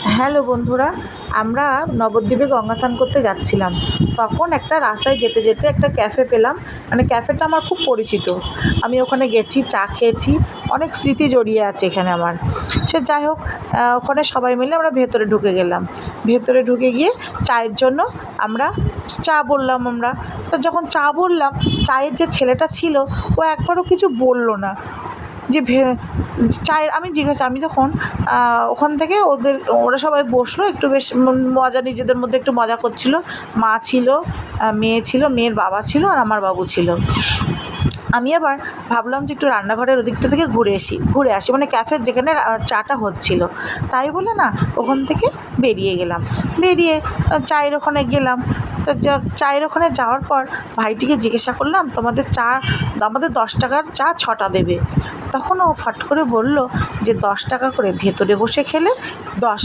Hello বন্ধুরা, আমরা নবদ্বীপে গঙ্গা স্নান করতে যাচ্ছিলাম। তখন একটা রাস্তায় যেতে যেতে একটা ক্যাফে পেলাম। মানে ক্যাফেটা আমার খুব পরিচিত। আমি ওখানে গেছি, চা খেয়েছি, অনেক স্মৃতি জড়িয়ে আছে এখানে আমার। সে যাই হোক, ওখানে সবাই মিলে আমরা ভেতরে ঢুকে গেলাম। ভেতরে ঢুকে গিয়ে চায়ের জন্য আমরা চা বললাম আমরা। তো যখন চা বললাম, চায়ের যে ছেলেটা ছিল ও একবারও কিছু বলল না। যে চায়ের আমি তখন ওখান থেকে ওরা সবাই বসলো, একটু বেশ মজা, নিজেদের মধ্যে একটু মজা করছিল। মা ছিল, মেয়ে ছিল, মেয়ের বাবা ছিল, আর আমার বাবু ছিল। আমি আবার ভাবলাম যে একটু রান্নাঘরের ওদিকটা থেকে ঘুরে আসি, মানে ক্যাফের যেখানে চাটা হচ্ছিল। তাই বলে না, ওখান থেকে বেরিয়ে গেলাম। বেরিয়ে চায়ের ওখানে গেলাম। তো চায়ের ওখানে যাওয়ার পর ভাইটিকে জিজ্ঞাসা করলাম, আমাদের 10 টাকার চা 6টা দেবে। তখন ও ফট করে বলল যে 10 টাকা করে ভেতরে বসে খেলে 10